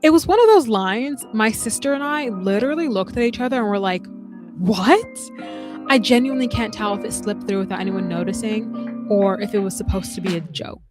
It was one of those lines. My sister and I literally looked at each other and were like, what? I genuinely can't tell if it slipped through without anyone noticing or if it was supposed to be a joke.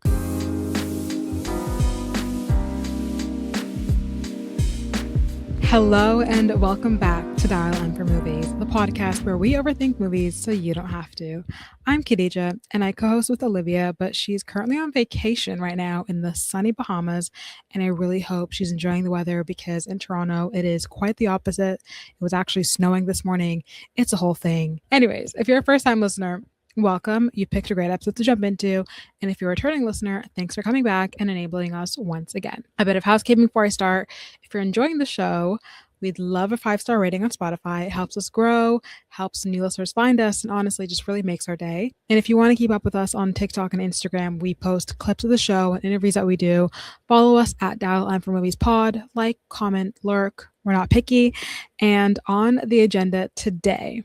Hello and welcome back to Dial M for Movies, the podcast where we overthink movies so you don't have to. I'm Kadija and I co-host with Olivia, but she's currently on vacation right now in the sunny Bahamas, and I really hope she's enjoying the weather because in Toronto it is quite the opposite. It was actually snowing this morning. It's a whole thing. Anyways, if you're a first-time listener, welcome. You picked a great episode to jump into. And if you're a returning listener, thanks for coming back and enabling us once again. A bit of housekeeping before I start. If you're enjoying the show, we'd love a 5-star rating on Spotify. It helps us grow, helps new listeners find us, and honestly just really makes our day. And if you want to keep up with us on TikTok and Instagram, we post clips of the show and interviews that we do. Follow us at Dial M for Movies Pod. Like, comment, lurk. We're not picky. And on the agenda today,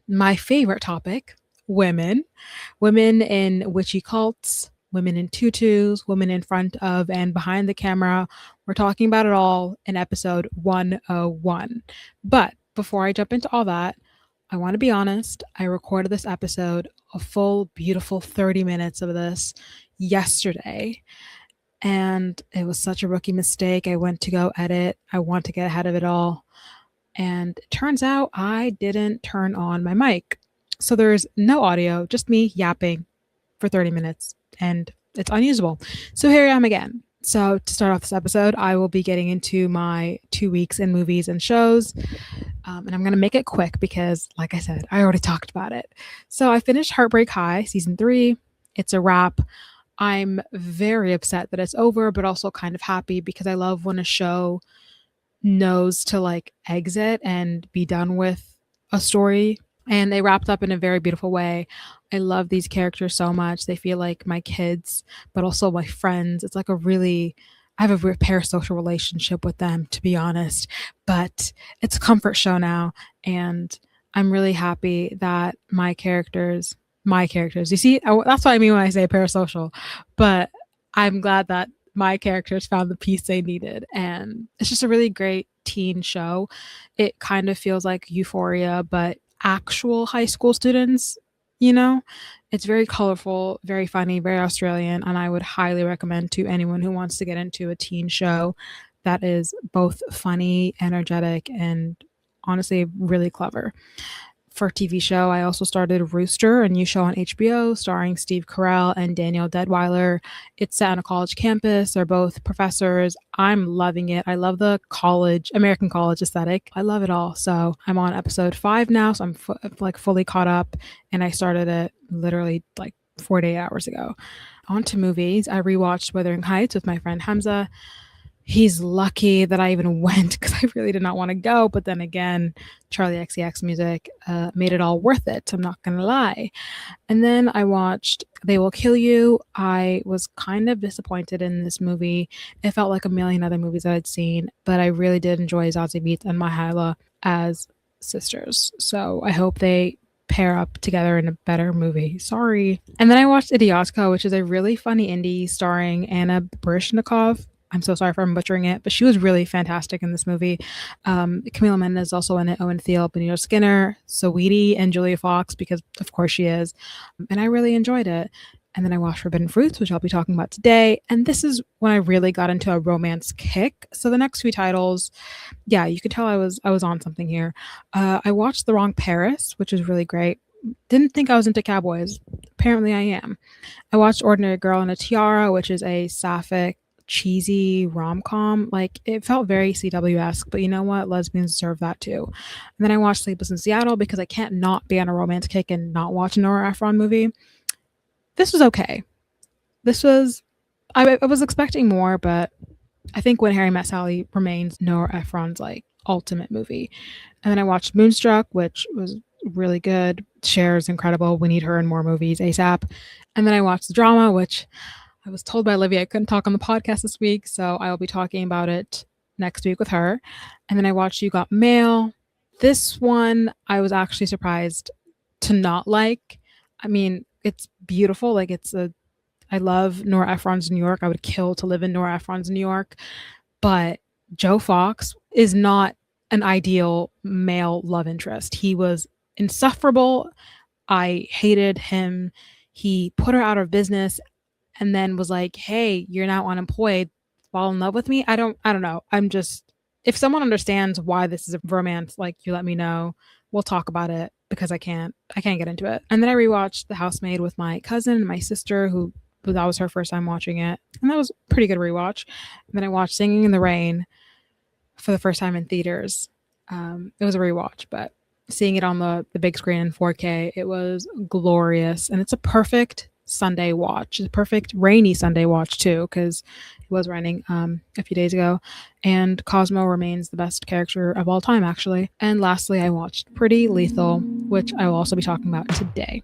my favorite topic, women in witchy cults, women in tutus, women in front of and behind the camera. We're talking about it all in episode 101. But before I jump into all that, I want to be honest. I recorded this episode, a full, beautiful 30 minutes of this yesterday. And it was such a rookie mistake. I went to go edit. I want to get ahead of it all. And it turns out I didn't turn on my mic. So there's no audio, just me yapping for 30 minutes, and it's unusable. So here I am again. So to start off this episode, I will be getting into my 2 weeks in movies and shows. And I'm going to make it quick because, like I said, I already talked about it. So I finished Heartbreak High, season 3. It's a wrap. I'm very upset that it's over, but also kind of happy because I love when a show knows to like exit and be done with a story. And they wrapped up in a very beautiful way. I love these characters so much. They feel like my kids, but also my friends. It's like I have a parasocial relationship with them, to be honest. But it's a comfort show now. And I'm really happy that my characters, you see, that's what I mean when I say parasocial. But I'm glad that my characters found the peace they needed. And it's just a really great teen show. It kind of feels like Euphoria, but actual high school students, you know? It's very colorful, very funny, very Australian, and I would highly recommend to anyone who wants to get into a teen show that is both funny, energetic, and honestly really clever. For TV show, I also started Rooster, a new show on HBO starring Steve Carell and Danielle Deadwyler. It's set on a college campus. They're both professors. I'm loving it. I love the American college aesthetic. I love it all. So I'm on episode 5 now, so I'm fully caught up, and I started it literally like 48 hours ago. On to movies. I rewatched Wuthering Heights with my friend Hamza. He's lucky that I even went because I really did not want to go. But then again, Charlie XCX music made it all worth it. I'm not going to lie. And then I watched They Will Kill You. I was kind of disappointed in this movie. It felt like a million other movies that I'd seen, but I really did enjoy Zazie Beetz and Myha'la as sisters. So I hope they pair up together in a better movie. Sorry. And then I watched Idiotka, which is a really funny indie starring Anna Baryshnikov. I'm so sorry if I'm butchering it, but she was really fantastic in this movie. Camila Mendes is also in it, Owen Thiel, Benito Skinner, Saweetie, and Julia Fox, because of course she is. And I really enjoyed it. And then I watched Forbidden Fruits, which I'll be talking about today. And this is when I really got into a romance kick. So the next few titles, yeah, you could tell I was on something here. I watched The Wrong Paris, which is really great. Didn't think I was into cowboys. Apparently I am. I watched Ordinary Girl in a Tiara, which is a sapphic, cheesy rom-com. Like, it felt very CW-esque, but you know what, lesbians deserve that too. And then I watched Sleepless in Seattle because I can't not be on a romance kick and not watch a Nora Ephron movie. This was okay. I was expecting more, but I think When Harry Met Sally remains Nora Ephron's like ultimate movie. And then I watched Moonstruck, which was really good. Cher's incredible. We need her in more movies ASAP. And then I watched the drama, which I was told by Olivia I couldn't talk on the podcast this week, so I will be talking about it next week with her. And then I watched You Got Mail. This one I was actually surprised to not like. I mean, it's beautiful. Like, I love Nora Ephron's New York. I would kill to live in Nora Ephron's New York. But Joe Fox is not an ideal male love interest. He was insufferable. I hated him. He put her out of business and then was like, "Hey, you're now unemployed. Fall in love with me." I don't know. I'm just if someone understands why this is a romance, like you let me know. We'll talk about it because I can't get into it. And then I rewatched The Housemaid with my cousin and my sister who that was her first time watching it. And that was a pretty good rewatch. And then I watched Singing in the Rain for the first time in theaters. It was a rewatch, but seeing it on the big screen in 4K, it was glorious. And it's a perfect Sunday watch. It's a perfect rainy Sunday watch, too, because it was raining a few days ago. And Cosmo remains the best character of all time, actually. And lastly, I watched Pretty Lethal, which I will also be talking about today.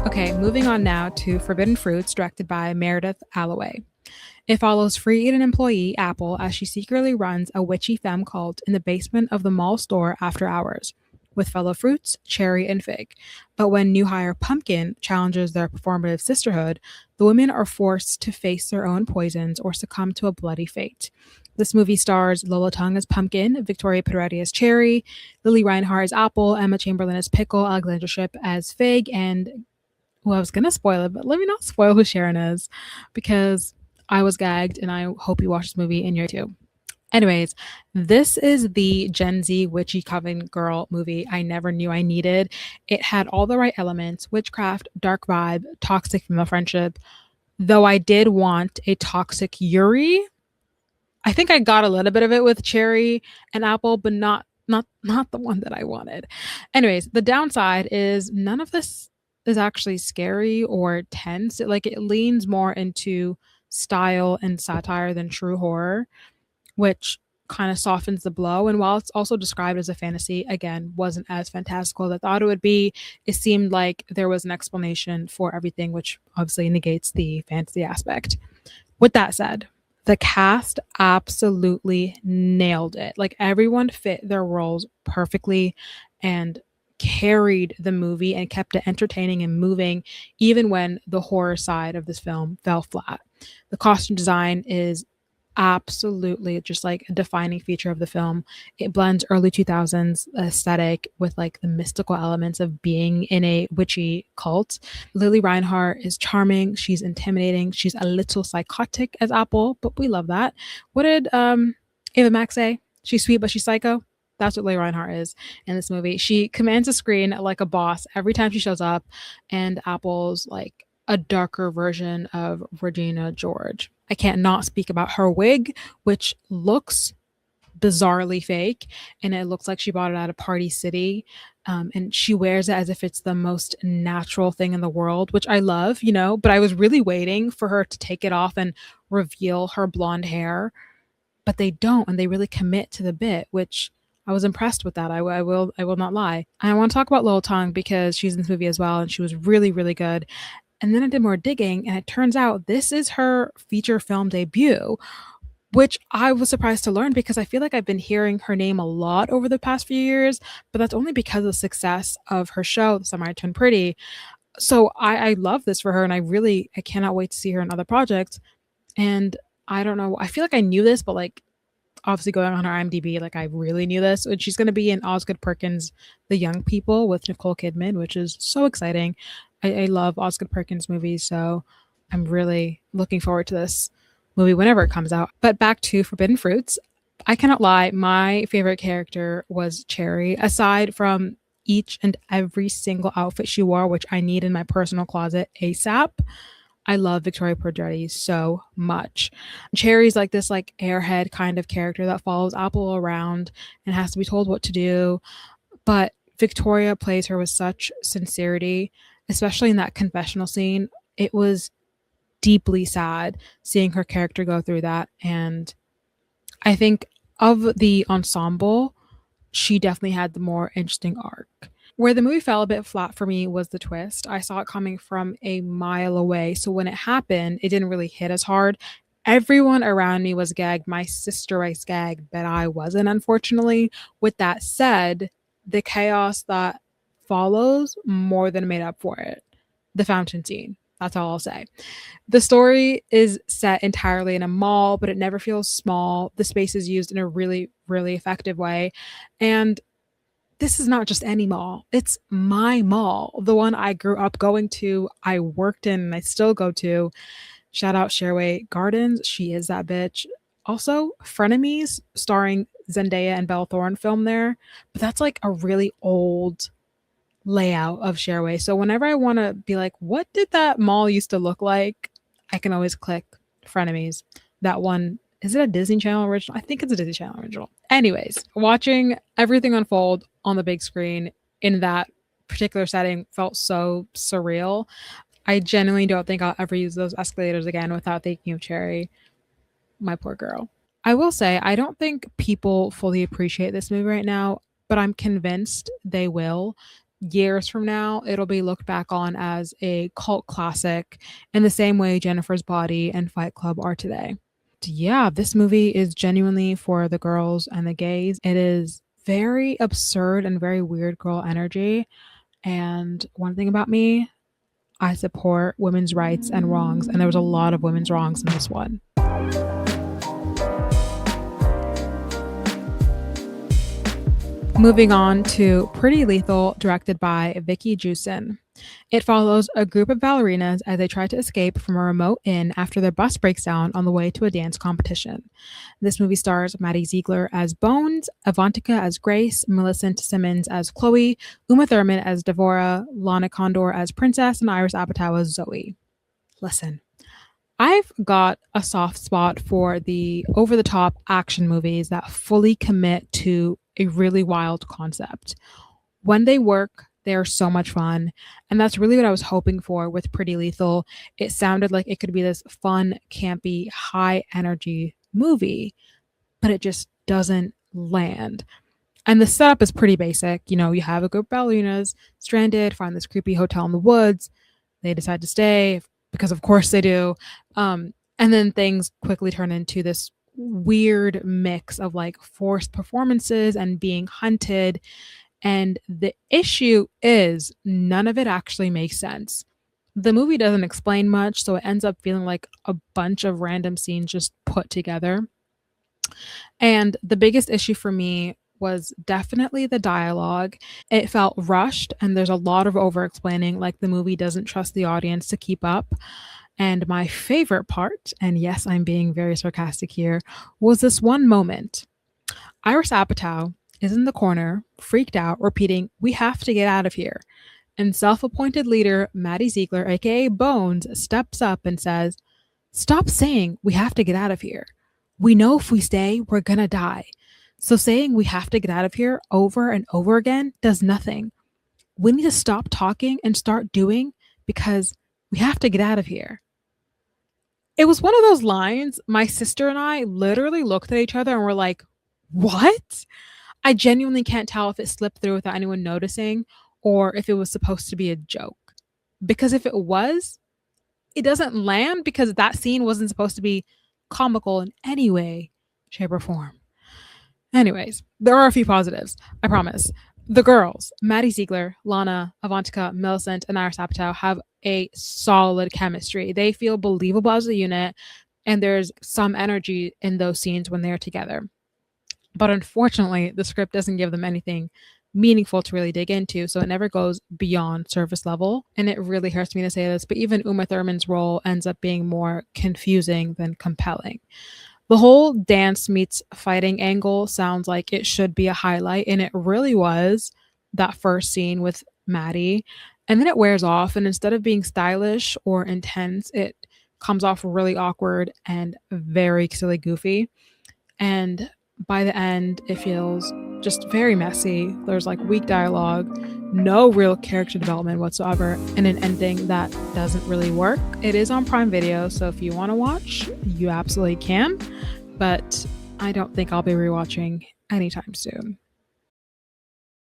Okay, moving on now to Forbidden Fruits, directed by Meredith Alloway. It follows free agent employee Apple as she secretly runs a witchy femme cult in the basement of the mall store after hours, with fellow fruits, cherry and fig. But when new hire Pumpkin challenges their performative sisterhood, the women are forced to face their own poisons or succumb to a bloody fate. This movie stars Lola Tongue as Pumpkin, Victoria Pedretti as Cherry, Lily Reinhart as Apple, Emma Chamberlain as Pickle, Alexandra Shipp as Fig, and well, I was gonna spoil it, but let me not spoil who Sharon is because I was gagged and I hope you watch this movie and you're too. Anyways, this is the Gen Z witchy coven girl movie I never knew I needed. It had all the right elements: witchcraft, dark vibe, toxic female friendship. Though I did want a toxic Yuri. I think I got a little bit of it with Cherry and Apple, but not the one that I wanted. Anyways, the downside is none of this is actually scary or tense. It leans more into style and satire than true horror, which kind of softens the blow. And while it's also described as a fantasy, again, wasn't as fantastical as I thought it would be. It seemed like there was an explanation for everything, which obviously negates the fantasy aspect. With that said, the cast absolutely nailed it. Like everyone fit their roles perfectly and carried the movie and kept it entertaining and moving, even when the horror side of this film fell flat. The costume design is absolutely just like a defining feature of the film. It blends early 2000s aesthetic with like the mystical elements of being in a witchy cult. Lily Reinhart is charming, she's intimidating, she's a little psychotic as Apple, but we love that. What did Ava Max say? She's sweet but she's psycho. That's what Lily Reinhart is in this movie. She commands the screen like a boss every time she shows up, and Apple's like a darker version of Regina George. I can't not speak about her wig, which looks bizarrely fake, and it looks like she bought it at a Party City. And she wears it as if it's the most natural thing in the world, which I love, but I was really waiting for her to take it off and reveal her blonde hair, but they don't, and they really commit to the bit, which I was impressed with that. I will not lie. I want to talk about Lil Tongue because she's in this movie as well, and she was really, really good. And then I did more digging, and it turns out this is her feature film debut, which I was surprised to learn because I feel like I've been hearing her name a lot over the past few years, but that's only because of the success of her show, The Summer I Turned Pretty. So I love this for her, and I cannot wait to see her in other projects. And I don't know, I feel like I knew this, but like obviously going on her IMDb, like I really knew this. And she's going to be in Osgood Perkins' The Young People with Nicole Kidman, which is so exciting. I love Osgood Perkins movies, so I'm really looking forward to this movie whenever it comes out. But back to Forbidden Fruits. I cannot lie, my favorite character was Cherry, aside from each and every single outfit she wore, which I need in my personal closet ASAP. I love Victoria Pedretti so much. Cherry's like this like airhead kind of character that follows Apple around and has to be told what to do. But Victoria plays her with such sincerity, especially in that confessional scene. It was deeply sad seeing her character go through that. And I think of the ensemble, she definitely had the more interesting arc. Where the movie fell a bit flat for me was the twist. I saw it coming from a mile away. So when it happened, it didn't really hit as hard. Everyone around me was gagged. My sister was gagged, but I wasn't, unfortunately. With that said, the chaos that follows more than made up for it. The fountain scene. That's all I'll say. The story is set entirely in a mall, but it never feels small. The space is used in a really, really effective way. And this is not just any mall, it's my mall, the one I grew up going to, I worked in, and I still go to. Shout out Shareway Gardens. She is that bitch. Also, Frenemies, starring Zendaya and Belle Thorne, filmed there. But that's like a really old layout of Shareway. So whenever I want to be like, what did that mall used to look like? I can always click Frenemies. That one, is it a Disney Channel original? I think it's a Disney Channel original. Anyways, watching everything unfold on the big screen in that particular setting felt so surreal. I genuinely don't think I'll ever use those escalators again without thinking of Cherry, my poor girl. I will say, I don't think people fully appreciate this movie right now, but I'm convinced they will. Years from now, it'll be looked back on as a cult classic in the same way Jennifer's Body and Fight Club are today. Yeah, this movie is genuinely for the girls and the gays. It is very absurd and very weird girl energy. And one thing about me, I support women's rights and wrongs, and there was a lot of women's wrongs in this one. Moving on to Pretty Lethal, directed by Vicky Jewson. It follows a group of ballerinas as they try to escape from a remote inn after their bus breaks down on the way to a dance competition. This movie stars Maddie Ziegler as Bones, Avantika as Grace, Millicent Simmons as Chloe, Uma Thurman as Devora, Lana Condor as Princess, and Iris Apatow as Zoe. Listen, I've got a soft spot for the over-the-top action movies that fully commit to a really wild concept. When they work, they are so much fun. And that's really what I was hoping for with Pretty Lethal. It sounded like it could be this fun, campy, high energy movie, but it just doesn't land. And the setup is pretty basic. You know, you have a group of ballerinas stranded, find this creepy hotel in the woods. They decide to stay because, of course, they do. And then things quickly turn into this weird mix of like forced performances and being hunted. And the issue is none of it actually makes sense. The movie doesn't explain much, so it ends up feeling like a bunch of random scenes just put together. And the biggest issue for me was definitely the dialogue. It felt rushed, and there's a lot of over explaining, like the movie doesn't trust the audience to keep up. And my favorite part, and yes, I'm being very sarcastic here, was this one moment. Iris Apatow is in the corner, freaked out, repeating, "We have to get out of here." And self-appointed leader Maddie Ziegler, aka Bones, steps up and says, "Stop saying we have to get out of here. We know if we stay, we're gonna die. So saying we have to get out of here over and over again does nothing. We need to stop talking and start doing because we have to get out of here." It was one of those lines my sister and I literally looked at each other and were like, what? I genuinely can't tell if it slipped through without anyone noticing or if it was supposed to be a joke. Because if it was, it doesn't land because that scene wasn't supposed to be comical in any way, shape, or form. Anyways, there are a few positives, I promise. The girls, Maddie Ziegler, Lana, Avantika, Millicent, and Iris Apatow, have a solid chemistry. They feel believable as a unit, and there's some energy in those scenes when they're together. But unfortunately, the script doesn't give them anything meaningful to really dig into, so it never goes beyond surface level. And it really hurts me to say this, but even Uma Thurman's role ends up being more confusing than compelling. The whole dance meets fighting angle sounds like it should be a highlight, and it really was that first scene with Maddie. And then it wears off, and instead of being stylish or intense, it comes off really awkward and very silly goofy. And by the end, it feels just very messy. There's like weak dialogue, no real character development whatsoever, and an ending that doesn't really work. It is on Prime Video, so if you want to watch, you absolutely can. But I don't think I'll be rewatching anytime soon.